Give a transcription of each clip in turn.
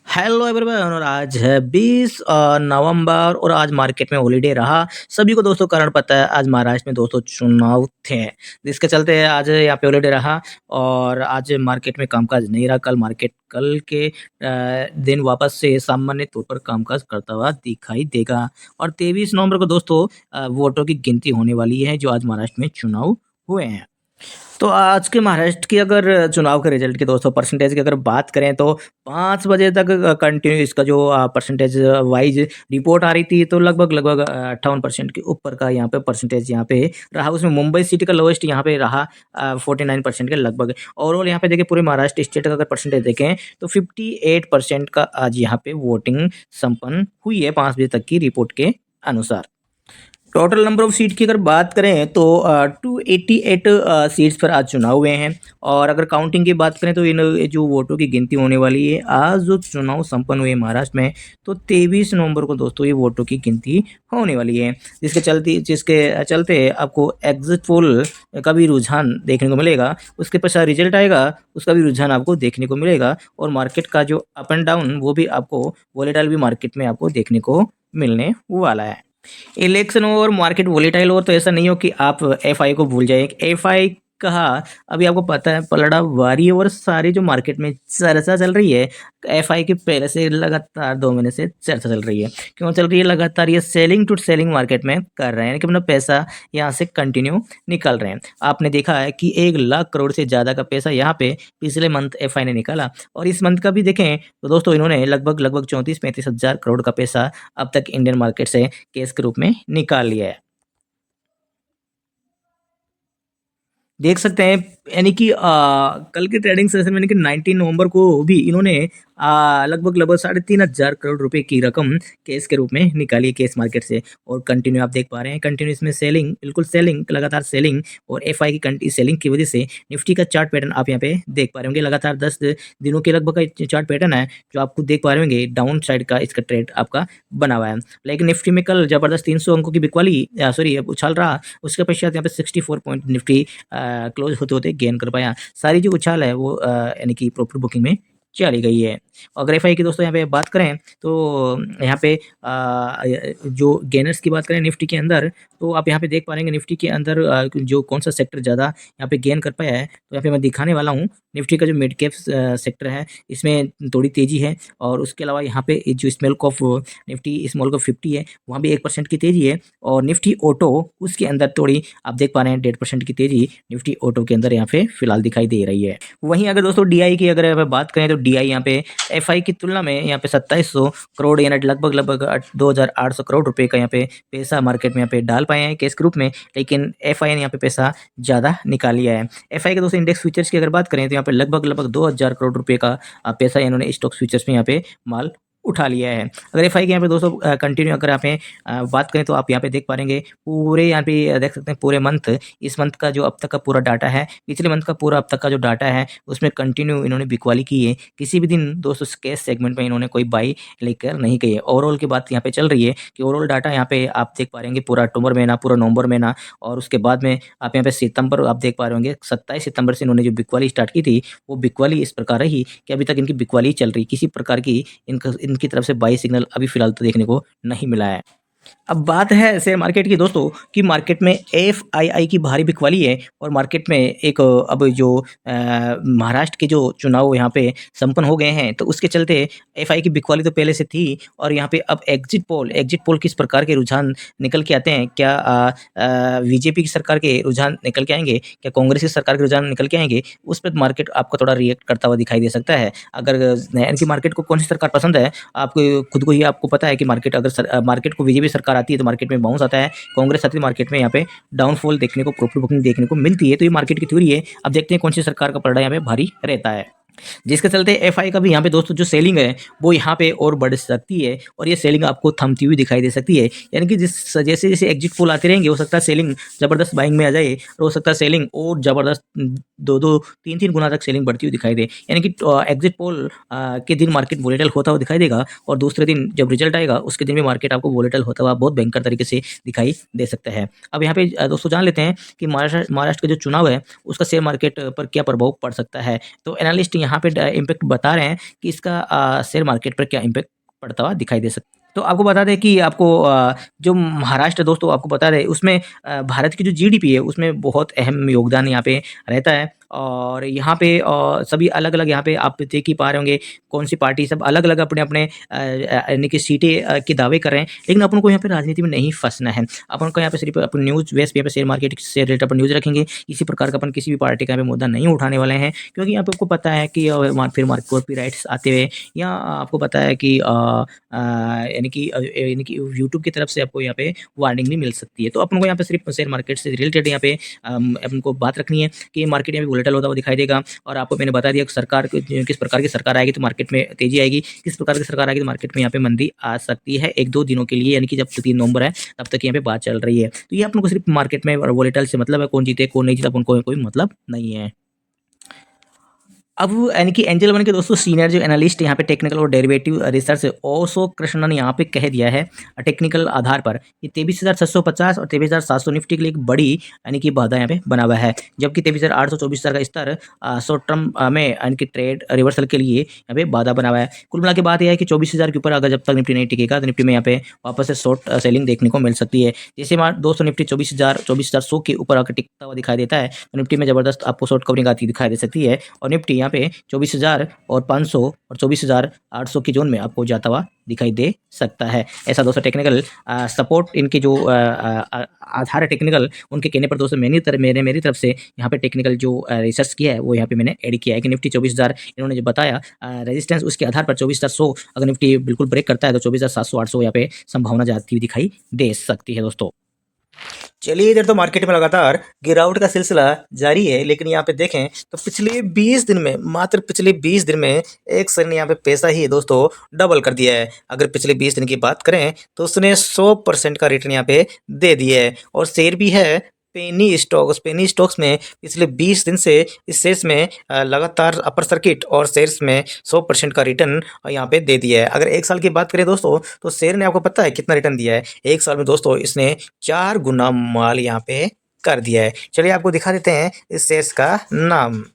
Hello everyone और आज है 20 नवंबर और आज मार्केट में हॉलीडे रहा। सभी को दोस्तों कारण पता है आज महाराष्ट्र में दोस्तों चुनाव थे, जिसके चलते आज यहाँ पे हॉलीडे रहा और आज मार्केट में कामकाज नहीं रहा। कल मार्केट कल के दिन वापस से सामान्य तौर पर कामकाज करता हुआ दिखाई देगा और 23 नवंबर को दोस्तों वोटों की गिनती होने वाली है जो आज महाराष्ट्र में चुनाव हुए हैं। तो आज के महाराष्ट्र की अगर चुनाव के रिजल्ट की दोस्तों परसेंटेज की अगर बात करें तो 5 बजे तक कंटिन्यू इसका जो परसेंटेज वाइज रिपोर्ट आ रही थी तो लगभग 58% के ऊपर का यहाँ पे परसेंटेज यहाँ पे रहा। उसमें मुंबई सिटी का लोएस्ट यहाँ पे रहा 49% के लगभग। ओवरऑल यहाँ पे देखिए पूरे महाराष्ट्र स्टेट का अगर परसेंटेज देखें तो 58% का आज यहाँ पे वोटिंग संपन्न हुई है 5 बजे तक की रिपोर्ट के अनुसार। टोटल नंबर ऑफ सीट की अगर बात करें तो 288 सीट्स पर आज चुनाव हुए हैं और अगर काउंटिंग की बात करें तो इन जो वोटों की गिनती होने वाली है आज जो चुनाव संपन्न हुए महाराष्ट्र में तो 23 नवंबर को दोस्तों ये वोटों की गिनती होने वाली है, जिसके चलते आपको एग्जिट पोल का भी रुझान देखने को मिलेगा। उसके पश्चात रिजल्ट आएगा उसका भी रुझान आपको देखने को मिलेगा और मार्केट का जो अप एंड डाउन वो भी आपको वोलेटाइल भी मार्केट में आपको देखने को मिलने वाला है। इलेक्शन हो और मार्केट वोलेटाइल हो तो ऐसा नहीं हो कि आप एफआई को भूल जाए। एफआई कहा अभी आपको पता है पलड़ा वारी और सारी जो मार्केट में चर्चा चल रही है एफआई के पहले से लगातार 2 महीने से चर्चा चल रही है। क्यों चल रही है? लगातार ये सेलिंग टू सेलिंग मार्केट में कर रहे हैं कि अपना पैसा यहाँ से कंटिन्यू निकल रहे हैं। आपने देखा है कि 1 लाख करोड़ से ज़्यादा का पैसा यहाँ पे पिछले मंथ एफआई ने निकाला और इस मंथ का भी देखें तो दोस्तों इन्होंने लगभग 34-35 हज़ार करोड़ का पैसा अब तक इंडियन मार्केट से कैश के रूप में निकाल लिया है। देख सकते हैं यानी कि कल के ट्रेडिंग सेशन में यानी कि 19 नवंबर को भी इन्होंने लगभग 3,500 करोड़ रुपए की रकम कैश के रूप में निकाली है कैश मार्केट से और कंटिन्यू आप देख पा रहे हैं कंटिन्यू इसमें सेलिंग बिल्कुल सेलिंग लगातार सेलिंग और एफआई की सेलिंग की वजह से निफ्टी का चार्ट पैटर्न आप यहाँ पे देख पा रहे होंगे। लगातार 10 दिनों के लगभग का चार्ट पैटर्न है जो आपको देख पा रहे होंगे डाउन साइड का इसका ट्रेड आपका बना हुआ है। लेकिन निफ्टी में कल जबरदस्त 300 अंकों की बिकवाली सॉरी उछाल रहा, उसके पश्चात यहाँ पे 64 पॉइंट निफ्टी क्लोज होते होते गेन कर पाया। सारी जो उछाल है वो यानी कि प्रॉफिट बुकिंग में चली गई है। अगर एफआई की दोस्तों यहाँ पे बात करें तो यहाँ पे जो गेनर्स की बात करें निफ्टी के अंदर तो आप यहाँ पे देख पा रहे हैं निफ्टी के अंदर जो कौन सा सेक्टर ज़्यादा यहाँ पे गेन कर पाया है तो यहाँ पे मैं दिखाने वाला हूँ। निफ्टी का जो मिड कैप सेक्टर है इसमें थोड़ी तेज़ी है और उसके अलावा यहाँ पे जो small cap Nifty small cap 50 है वहाँ भी 1% की तेज़ी है और निफ्टी ऑटो उसके अंदर थोड़ी आप देख पा रहे हैं 1.5% की तेज़ी निफ्टी ऑटो के अंदर यहाँ पे फिलहाल दिखाई दे रही है। वहीं अगर दोस्तों डीआई की अगर बात करें तो डीआई यहाँ पे एफआई की तुलना में यहाँ पे 2700 करोड़ यानी लगभग 2,800 करोड़ रुपए का यहाँ पे पैसा मार्केट में यहाँ पे डाल पाए हैं कैश ग्रुप में, लेकिन एफआई ने यहाँ पे पैसा ज़्यादा निकाल लिया है। एफआई के दोस्तों इंडेक्स फ्यूचर्स की अगर बात करें तो यहाँ पे लगभग 2,000 करोड़ रुपए का पैसा इन्होंने स्टॉक फ्यूचर्स में यहाँ पे माल उठा लिया है। अगर एफआई के यहाँ पे दोस्तों कंटिन्यू अगर यहाँ पे बात करें तो आप यहाँ पे देख पा रहेंगे पूरे यहाँ पे देख सकते हैं पूरे मंथ इस मंथ का जो अब तक का पूरा डाटा है पिछले मंथ का पूरा अब तक का जो डाटा है उसमें कंटिन्यू इन्होंने बिकवाली की है। किसी भी दिन दोस्तों कैश सेगमेंट में इन्होंने कोई बाई लेकर नहीं गई है। ओवरऑल की बात यहाँ पे चल रही है कि ओवरऑल डाटा यहाँ पे आप देख पा रहेंगे पूरा अक्टूबर महीना पूरा नवंबर महीना और उसके बाद में आप यहाँ पे सितंबर आप देख पा रहे होंगे 27 सितंबर से इन्होंने जो बिकवाली स्टार्ट की थी वो बिकवाली इस प्रकार रही कि अभी तक इनकी बिकवाली चल रही, किसी प्रकार की इनकी तरफ से बाई सिग्नल अभी फिलहाल तो देखने को नहीं मिला है। अब बात है शेयर मार्केट की दोस्तों कि मार्केट में एफआईआई की भारी बिकवाली है और मार्केट में एक अब जो महाराष्ट्र के जो चुनाव यहाँ पे संपन्न हो गए हैं तो उसके चलते एफआई की बिकवाली तो पहले से थी और यहाँ पे अब एग्जिट पोल किस प्रकार के रुझान निकल के आते हैं, क्या बीजेपी की सरकार के रुझान निकल के आएंगे, क्या कांग्रेस की सरकार के रुझान निकल के आएंगे, उस पर मार्केट आपको थोड़ा रिएक्ट करता हुआ दिखाई दे सकता है। अगर इनकी मार्केट को कौन सी सरकार पसंद है आपको खुद को ही आपको पता है कि मार्केट अगर मार्केट को बीजेपी सरकार आती है तो मार्केट में बाउंस आता है, कांग्रेस आती है मार्केट में यहाँ पे डाउनफॉल देखने को प्रॉफिट बुकिंग देखने को मिलती है। तो ये मार्केट की थ्योरी है। अब देखते हैं कौन सी सरकार का पलड़ा यहाँ पे भारी रहता है, जिसके चलते एफआई का भी यहाँ पे दोस्तों जो सेलिंग है वो यहाँ पे और बढ़ सकती है और ये सेलिंग आपको थमती हुई दिखाई दे सकती है। यानी कि जैसे जैसे एग्जिट पोल आते रहेंगे हो सकता है सेलिंग जबरदस्त बाइंग में आ जाए और हो सकता है सेलिंग और जबरदस्त 2-3 गुना तक सेलिंग बढ़ती हुई दिखाई दे। यानी कि एग्जिट पोल के दिन मार्केट वोलेटाइल होता हुआ दिखाई देगा और दूसरे दिन जब रिजल्ट आएगा उसके दिन भी मार्केट आपको वोलेटाइल होता हुआ बहुत भयंकर तरीके से दिखाई दे सकता है। अब यहाँ पे दोस्तों जान लेते हैं कि महाराष्ट्र का जो चुनाव है उसका शेयर मार्केट पर क्या प्रभाव पड़ सकता है। तो एनालिस्ट यहाँ यहाँ पे इम्पैक्ट बता रहे हैं कि इसका शेयर मार्केट पर क्या इम्पैक्ट पड़ता हुआ दिखाई दे सकता है। तो आपको बता दें कि आपको जो महाराष्ट्र दोस्तों आपको बता दें उसमें भारत की जो जीडीपी है उसमें बहुत अहम योगदान यहाँ पे रहता है। और यहाँ पे सभी अलग-अलग यहाँ पे आप देख ही पा रहे होंगे कौन-सी पार्टी सब अलग-अलग अपने-अपने यानी कि सीटें के दावे कर रहे हैं। लेकिन अपन को यहाँ पे राजनीति में नहीं फँसना है। अपन को यहाँ पे सिर्फ़ अपन न्यूज़ बेस पे शेयर मार्केट से रिलेटेड अपन न्यूज़ रखेंगे। किसी प्रकार का अपन किसी भी पार्टी का यहाँ पे मुद्दा नहीं उठाने वाले हैं, क्योंकि यहाँ पे आपको पता है कि फिर कॉपीराइट्स आते हुए या आपको पता है कि यानी कि यूट्यूब की तरफ से आपको यहाँ पे वार्निंग भी मिल सकती है। तो अपन को यहाँ पे सिर्फ शेयर मार्केट से रिलेटेड यहाँ पे अपन को बात रखनी है कि मार्केट यहाँ पे वोलेटाइल होता हुआ दिखाई देगा। और आपको मैंने बता दिया कि सरकार किस प्रकार की सरकार आएगी तो मार्केट में तेजी आएगी, किस प्रकार की सरकार आएगी तो मार्केट में यहाँ पे मंदी आ सकती है 1-2 दिनों के लिए, यानी कि जब 3 नवंबर है तब तक यहाँ पे बात चल रही है। तो ये अपन को सिर्फ मार्केट में वोलेटाइल से मतलब है, कौन जीते कौन नहीं जीता अपन को कोई मतलब नहीं है। अब यानी कि एंजल वन के दोस्तों सीनियर जो एनालिस्ट यहाँ पे टेक्निकल और डेरिवेटिव रिसर्च ओशो कृष्णन ने यहाँ पे कह दिया है टेक्निकल आधार पर कि 23,650 और 23,700 निफ्टी के लिए एक बड़ी यानी कि बाधा यहाँ पे बना हुआ है, जबकि 23,800 24,000 का स्तर शॉर्ट टर्म में यानी कि ट्रेड रिवर्सल के लिए यहाँ पे बाधा बना हुआ है। कुल मिला के बात यह है कि 24,000 के ऊपर अगर जब तक निफ्टी नहीं टिकेगा तो निफ्टी में यहाँ पे वापस से शॉर्ट सेलिंग देखने को मिल सकती है। जैसे दोस्तों निफ्टी 24,100 के ऊपर अगर टिकता हुआ दिखाई देता है तो निफ्टी में जबरदस्त आपको शॉर्ट कवरिंग आती दिखाई दे सकती है और निफ्टी यहाँ पे 24,500 और 24,800 की जोन में आपको जाता हुआ दिखाई दे सकता है। ऐसा दोस्तों टेक्निकल सपोर्ट इनके जो आधार है टेक्निकल, उनके कहने पर दोस्तों मेरी तरफ से यहाँ पे टेक्निकल जो रिसर्च किया है वो यहाँ पे मैंने ऐड किया है कि निफ्टी 24,000 इन्होंने जो बताया रेजिस्टेंस उसके आधार पर 24,100 अगर निफ्टी बिल्कुल ब्रेक करता है तो 24,700-800 यहाँ पे संभावना जाती हुई दिखाई दे सकती है दोस्तों। चलिए इधर तो मार्केट में लगातार गिरावट का सिलसिला जारी है, लेकिन यहाँ पे देखें तो पिछले 20 दिन में मात्र पिछले 20 दिन में एक सर ने यहाँ पे पैसा ही दोस्तों डबल कर दिया है। अगर पिछले 20 दिन की बात करें तो उसने 100% का रिटर्न यहाँ पे दे दिया है और शेयर भी है पेनी स्टॉक्स में पिछले 20 दिन से इस शेयर्स में लगातार अपर सर्किट और शेयर्स में 100% का रिटर्न यहाँ पे दे दिया है। अगर एक साल की बात करें दोस्तों तो शेयर ने आपको पता है कितना रिटर्न दिया है? एक साल में दोस्तों इसने 4 गुना माल यहाँ पे कर दिया है। चलिए आपको दिखा देते हैं इस शेयर्स का नाम।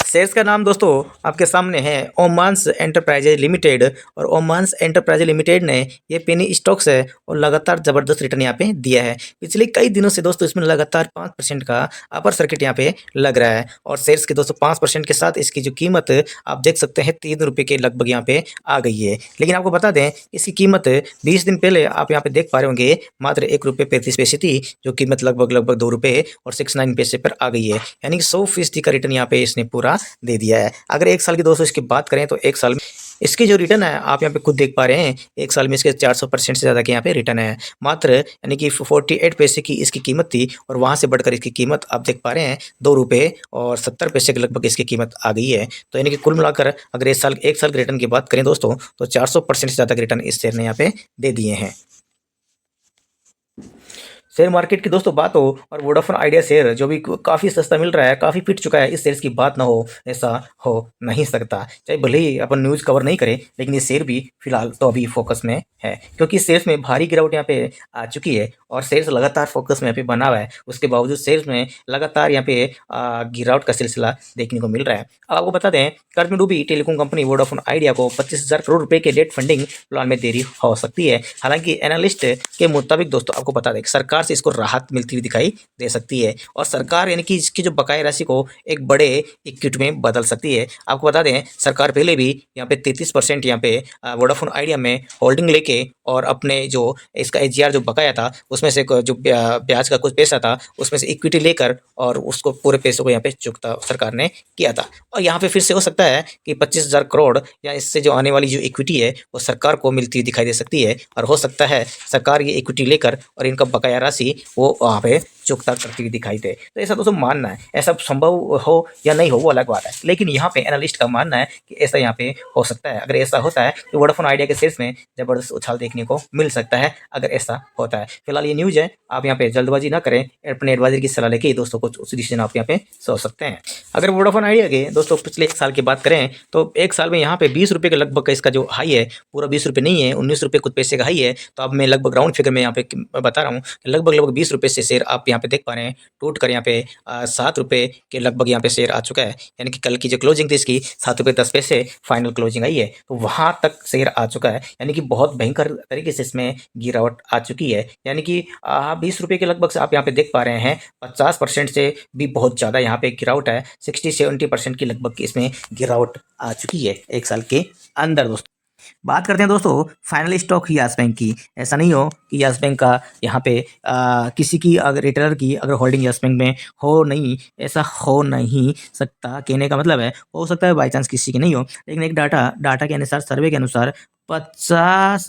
शेयर्स का नाम दोस्तों आपके सामने है ओमांस एंटरप्राइजेज लिमिटेड और ओमांस एंटरप्राइजेज लिमिटेड ने ये पेनी स्टॉक्स है और लगातार जबरदस्त रिटर्न यहाँ पे दिया है। पिछले कई दिनों से दोस्तों इसमें लगातार 5% का अपर सर्किट यहाँ पे लग रहा है और शेयर्स के दोस्तों 5% के साथ इसकी जो कीमत आप देख सकते हैं 3 रुपये के लगभग यहाँ पे आ गई है। लेकिन आपको बता दें इसकी कीमत 20 दिन पहले आप यहाँ पे देख पा रहे होंगे मात्र 1.35 रुपये थी, जो कीमत लगभग 2 रुपये और 69 पैसे पर आ गई है, यानी कि 100% का रिटर्न यहाँ पे इसने पूरा दे दिया है। अगर एक साल की दोस्तों इसकी बात करें तो एक साल में इसकी जो रिटर्न है आप यहाँ पे खुद देख पा रहे हैं, एक साल में इसके 400% से ज़्यादा के यहाँ पे रिटर्न है। मात्र यानी कि 48 पैसे की इसकी कीमत थी और वहाँ से बढ़कर इसकी कीमत आप देख पा रहे हैं 2 रुपये और 70 पैसे के लगभग इसकी कीमत आ गई है। तो यानी कि कुल मिलाकर अगर एक साल के रिटर्न की बात करें दोस्तों तो 400% से ज़्यादा के रिटर्न इस शेयर ने यहाँ पे दे दिए हैं। शेयर मार्केट की दोस्तों बात हो और वोडाफोन आइडिया शेयर जो भी काफ़ी सस्ता मिल रहा है, काफ़ी पिट चुका है, इस शेयर की बात ना हो ऐसा हो नहीं सकता। चाहे भले ही अपन न्यूज़ कवर नहीं करें लेकिन ये शेयर भी फिलहाल तो अभी फोकस में है, क्योंकि शेयर्स में भारी गिरावट यहाँ पे आ चुकी है और शेयर्स लगातार फोकस में यहाँ पे बना हुआ है। उसके बावजूद शेयर्स में लगातार यहाँ पे गिरावट का सिलसिला देखने को मिल रहा है। अब आपको बता दें कर्ज में डूबी टेलीकॉम कंपनी वोडाफोन आइडिया को 25,000 करोड़ रुपए के डेट फंडिंग प्लान में देरी हो सकती है। हालांकि एनालिस्ट के मुताबिक दोस्तों आपको बता दें सरकार से इसको राहत मिलती हुई दिखाई दे सकती है और सरकार यानी कि इसकी जो बकाया राशि को एक बड़े इक्विटी में बदल सकती है। आपको बता दें सरकार पहले भी यहाँ पे 33% यहाँ पे वोडाफोन आइडिया में होल्डिंग लेके और अपने जो इसका एजीआर जो बकाया था उसमें से जो ब्याज का कुछ पैसा था उसमें से इक्विटी लेकर और उसको पूरे पैसों को यहाँ पे चुकता सरकार ने किया था। और यहाँ पे फिर से हो सकता है कि 25,000 करोड़ या इससे जो आने वाली जो इक्विटी है वो सरकार को मिलती हुई दिखाई दे सकती है और हो सकता है सरकार ये इक्विटी लेकर और इनका बकाया राशि वो वहाँ पे चुकता करती हुई दिखाई दे। तो ऐसा दोस्तों मानना है, ऐसा संभव हो या नहीं हो वो अलग बात है, लेकिन यहाँ पे एनालिस्ट का मानना है कि ऐसा यहाँ पे हो सकता है। अगर ऐसा होता है तो वोडाफोन आइडिया के शेयर्स में जबरदस्त उछाल देखने को मिल सकता है अगर ऐसा होता है। फिलहाल ये न्यूज़ है, आप यहाँ पे जल्दबाजी ना करें, अपने एडवाइजर की सलाह लेके दोस्तों को उस डिसीजन आप यहाँ पे सोच सकते हैं। अगर वोडाफोन आइडिया के दोस्तों पिछले एक साल की बात करें तो एक साल में यहाँ पे 20 रुपये के लगभग का इसका जो हाई है, पूरा 20 रुपये नहीं है, 19 रुपये कुछ पैसे का हाई है। तो अब मैं लगभग राउंड फिगर में यहाँ पे बता रहा हूँ लगभग 20 रुपये से शेयर आप यहाँ यहाँ पे देख पा रहे हैं टूट कर यहाँ पे 7 रुपये के लगभग यहाँ पे शेयर आ चुका है, यानी कि कल की जो क्लोजिंग थी इसकी 7 रुपये 10 पैसे फाइनल क्लोजिंग आई है, तो वहाँ तक शेयर आ चुका है, यानी कि बहुत भयंकर तरीके से इसमें गिरावट आ चुकी है, यानी कि 20 रुपये के लगभग से आप यहाँ पे देख पा रहे हैं 50% से भी बहुत ज़्यादा यहाँ पे गिरावट है, 60-70% की लगभग इसमें गिरावट आ चुकी है एक साल के अंदर दोस्तों। बात करते हैं दोस्तों फाइनल स्टॉक यस बैंक की। ऐसा नहीं हो कि यस बैंक का यहाँ पे किसी की अगर रिटेलर की अगर होल्डिंग यस बैंक में हो नहीं, ऐसा हो नहीं सकता, कहने का मतलब है हो सकता है बाई चांस किसी की नहीं हो, लेकिन एक डाटा के अनुसार, सर्वे के अनुसार 50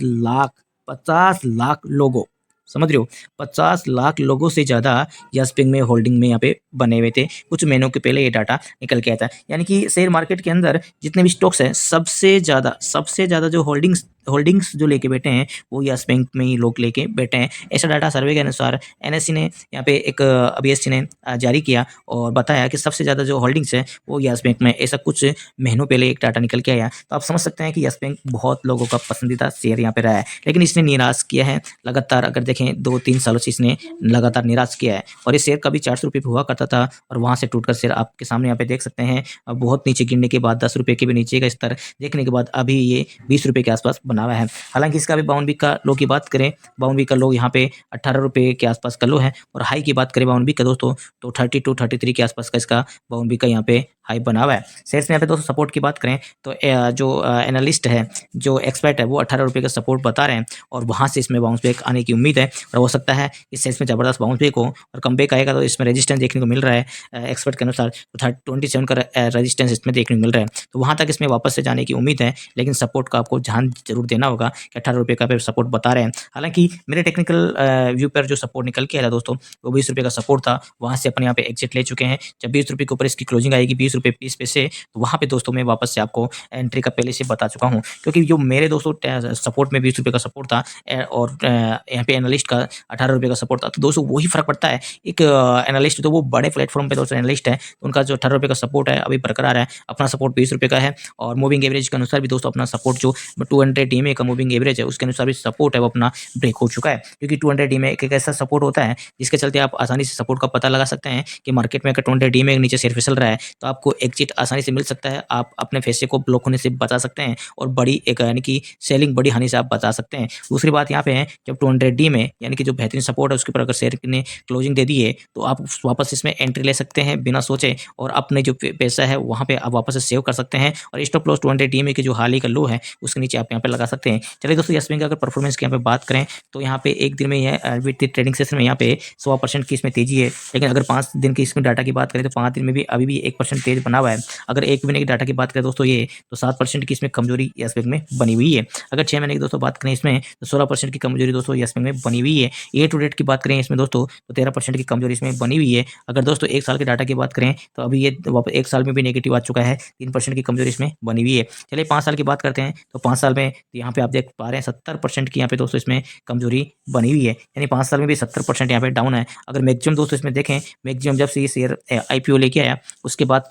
लाख लोगों, समझ रहे हो, 50 लाख लोगों से ज़्यादा यस बैंक में होल्डिंग में यहाँ पे बने हुए थे। कुछ महीनों के पहले ये डाटा निकल के आया था, यानी कि शेयर मार्केट के अंदर जितने भी स्टॉक्स हैं सबसे ज़्यादा जो होल्डिंग्स जो लेके बैठे हैं वो यस बैंक में ही लोग लेके बैठे हैं। ऐसा डाटा सर्वे के अनुसार एनएससी ने यहाँ पे एक बीएससी ने जारी किया और बताया कि सबसे ज़्यादा जो होल्डिंग्स है वो यस बैंक में, ऐसा कुछ महीनों पहले एक डाटा निकल के आया। तो आप समझ सकते हैं कि यस बैंक बहुत लोगों का पसंदीदा शेयर यहाँ पे रहा है, लेकिन इसने निराश किया है लगातार। अगर देखें 2-3 सालों से इसने लगातार निराश किया है, और इस शेयर कभी 400 रुपये पे हुआ करता था और वहाँ से टूटकर शेयर आपके सामने यहाँ पे देख सकते हैं अब बहुत नीचे गिरने के बाद 10 रुपये के भी नीचे का स्तर देखने के बाद अभी ये 20 रुपये के आसपास बना हुआ है। हालांकि इसका भी 52 वीक का लो की बात करें, 52 वीक का लो यहाँ पे 18 रुपये के आसपास का लो है, और हाई की बात करें 52 वीक का दोस्तों तो 32-33 के आसपास का इसका 52 वीक का यहाँ पे हाई बना हुआ है। शेयर्स में यहाँ पे दोस्तों सपोर्ट की बात करें तो जो एनालिस्ट है, जो एक्सपर्ट है, वो 18 रुपये का सपोर्ट बता रहे हैं और वहाँ से इसमें बाउंस बैक आने की उम्मीद है, और हो सकता है इस शेयर्स में ज़बरदस्त बाउंस बैक हो और कम बैक आएगा तो इसमें रेजिस्टेंस देखने को मिल रहा है एक्सपर्ट के अनुसार, तो 27 का रेजिस्टेंस इसमें देखने को मिल रहा है, तो वहाँ तक इसमें वापस से जाने की उम्मीद है, लेकिन सपोर्ट का आपको ध्यान जरूर देना होगा कि 18 रुपये का सपोर्ट बता रहे हैं। हालांकि मेरे टेक्निकल व्यू पर जो सपोर्ट निकल के आया था दोस्तों वो 20 रुपये का सपोर्ट था, वहाँ से अपन यहाँ पे एग्जिट ले चुके हैं। जब 20 रुपये के ऊपर इसकी क्लोजिंग आएगी 20 रुपये 30 पैसे, तो वहाँ पे दोस्तों मैं वापस से आपको एंट्री का पहले से बता चुका हूँ, क्योंकि जो मेरे दोस्तों सपोर्ट में 20 रुपये का सपोर्ट था और यहाँ पे एनालिस्ट का 18 रुपये का सपोर्ट था, तो दोस्तों वही फर्क पड़ता है। एक एनालिस्ट तो वो बड़े प्लेटफॉर्म पे दोस्तों एनालिस्ट है, तो उनका जो 18 रुपये का सपोर्ट है अभी बरकरार है, अपना सपोर्ट 20 रुपये का है, और मूविंग एवरेज के अनुसार भी दोस्तों अपना सपोर्ट जो 200 DMA का मूविंग एवरेज है उसके अनुसार भी सपोर्ट है वो अपना ब्रेक हो चुका है, क्योंकि 200 DMA एक ऐसा सपोर्ट होता है जिसके चलते आप आसानी से सपोर्ट का पता लगा सकते हैं कि मार्केट में अगर 200 DMA के नीचे शेयर फिसल रहा है तो आपको एग्जिट आसानी से मिल सकता है, आप अपने पैसे को ब्लॉक होने से बचा सकते हैं और बड़ी एक यानी कि सेलिंग बड़ी हानि से आप बचा सकते हैं। दूसरी बात यहाँ पे है जब 200 DMA यानी कि जो बेहतरीन सपोर्ट है उसके ऊपर अगर शेयर ने क्लोजिंग दे दी है तो आप वापस इसमें एंट्री ले सकते हैं बिना सोचे, और अपने जो पैसा है वहाँ पे आप वापस से सेव कर सकते हैं, और स्टॉप लॉस 200 DMA की जो हाल ही का लो है उसके नीचे आप यहाँ पे लगा सकते हैं। चलिए दोस्तों यस बैंक की अगर परफॉर्मेंस की यहाँ पे बात करें तो यहाँ पे एक दिन में यह विद ट्रेडिंग सेशन में यहाँ पे 100% की इसमें तेजी है, लेकिन अगर 5 दिन की इसमें डाटा की बात करें तो 5 दिन में भी अभी भी 1% तेज बना हुआ है। अगर 1 महीने की डाटा की बात करें दोस्तों ये तो 7% की इसमें कमजोरी यस बैंक में बनी हुई है। अगर 6 महीने की दोस्तों बात करें इसमें तो 16% की कमजोरी दोस्तों यस बैंक में बनी हुई है। ईयर टू डेट की बात करें इसमें दोस्तों तो 13% की कमजोरी इसमें बनी हुई है। अगर दोस्तों 1 साल के डाटा की बात करें तो अभी ये वापस 1 साल में भी नेगेटिव आ चुका है, 3% की कमजोरी इसमें बनी हुई है। चलिए 5 साल की बात करते हैं तो 5 साल में यहाँ पे आप देख पा रहे हैं 70% की यहाँ पे दोस्तों इसमें कमजोरी बनी हुई है, यानी 5 साल में भी 70% यहाँ पे डाउन है। अगर मैक्सिमम दोस्तों इसमें देखें, मैक्सिमम जब से ये शेयर IPO लेके आया उसके बाद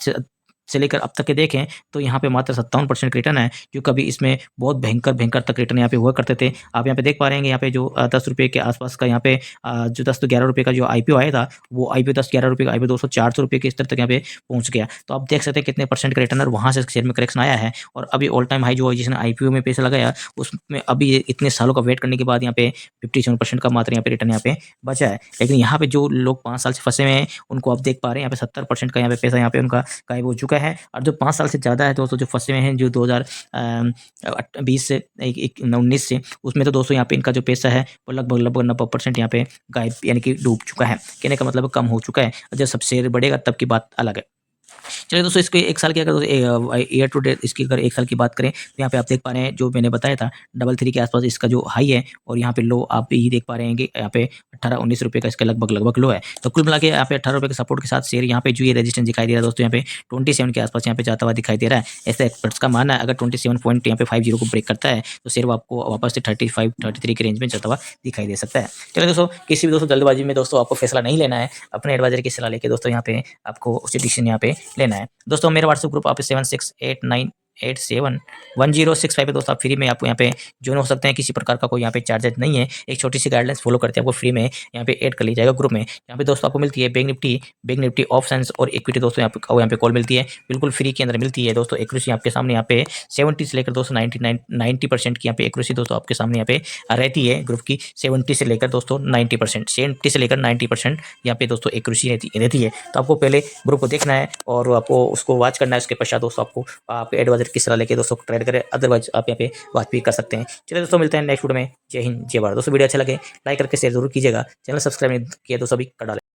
से लेकर अब तक के देखें तो यहाँ पे मात्र 57% रिटर्न है, जो कभी इसमें बहुत भयंकर तक रिटर्न यहाँ पे हुआ करते थे। आप यहाँ पे देख पा रहे हैं यहाँ पे जो 10 रुपये के आसपास का यहाँ पे जो 10 to 11 रुपये का जो IPO आया था वो IPO 10-11 रुपये का IPO दोस्तों 400 रुपये के स्तर तक यहाँ पे पहुँच गया। तो आप देख सकते हैं कितने परसेंट का रिटर्न, और वहाँ से शेयर में करेक्शन आया है, और अभी ऑल टाइम हाई जो जिसने IPO में पैसा लगाया उसमें अभी इतने सालों का वेट करने के बाद यहाँ पे 57% का मात्र यहाँ पे रिटर्न यहाँ पे बचा है। लेकिन यहाँ पे जो लोग 5 साल से फंसे हुए हैं उनको आप देख पा रहे हैं यहाँ पे 70% का यहाँ पे पैसा यहाँ पे उनका गायब हो चुका है, और जो 5 साल से ज़्यादा है दोस्तों जो फंसे हुए हैं जो 2020 से 19 से, उसमें तो दोस्तों यहाँ पे इनका जो पैसा है वो लगभग 90% यहाँ पे गायब यानी कि डूब चुका है, कहने का मतलब कम हो चुका है। जब सब शेयर बढ़ेगा तब की बात अलग है। चलिए दोस्तों इसके 1 साल की अगर ईयर टू डेट इसकी अगर 1 साल की बात करें तो यहाँ पे आप देख पा रहे हैं जो मैंने बताया था 33 के आसपास इसका जो हाई है, और यहाँ पे लो आप भी देख पा रहे हैं कि यहाँ पे 18-19 रुपये का इसका लगभग लो है। तो कुल मिला के यहाँ पे 18 रुपये के सपोर्ट के साथ शेयर यहाँ पे जो ये रेजिस्टेंस दिखाई दे रहा है दोस्तों यहाँ पे 27 के आसपास यहाँ पे जाता हुआ दिखाई दे रहा है। ऐसे एक्सपर्ट्स का मानना है अगर 27 पॉइंट यहाँ पे 50 को ब्रेक करता है तो शेयर आपको वापस से 35-33 के रेंज में जाता हुआ दिखाई दे सकता है। चलिए दोस्तों किसी भी दोस्तों जल्दबाजी में दोस्तों आपको फैसला नहीं लेना है, अपने एडवाइजर की सलाह लेके दोस्तों यहाँ पे आपको उसी डिसीजन यहाँ पे लेना है। दोस्तों मेरा व्हाट्सएप ग्रुप आप 871065 पे दोस्तों आप फ्री में आपको यहाँ पे ज्वाइन हो सकते हैं। किसी प्रकार का कोई यहाँ पे चार्जेस नहीं है। एक छोटी सी गाइडलाइंस फॉलो करते हैं आपको फ्री में यहाँ पे ऐड कर ली जाएगा ग्रुप में। यहाँ पे दोस्तों आपको मिलती है बैंक निफ्टी ऑप्शंस और इक्विटी दोस्तों यहाँ पे कॉल मिलती है, बिल्कुल फ्री के अंदर मिलती है दोस्तों। एक्यूरेसी आपके सामने यहाँ पे 70 से लेकर दोस्तों 90% की यहाँ पे एक्यूरेसी दोस्तों आपके सामने यहाँ पे रहती है ग्रुप की। 70 से लेकर दोस्तों 90%, 70 से लेकर 90% यहाँ पे दोस्तों एक्यूरेसी रहती है। तो आपको पहले ग्रुप को देखना है और आपको उसको वॉच करना है। उसके पश्चात दोस्तों आपको आप एडवाइजर की सलाह लेके दोस्तों ट्रेड करें, अदरवाइज आप यहाँ पे बात भी कर सकते हैं। चलिए दोस्तों मिलते हैं नेक्स्ट वीडियो में। जय हिंद जय भारत। दोस्तों वीडियो अच्छा लगे लाइक करके शेयर जरूर कीजिएगा। चैनल सब्सक्राइब नहीं किया तो सभी कर डालें।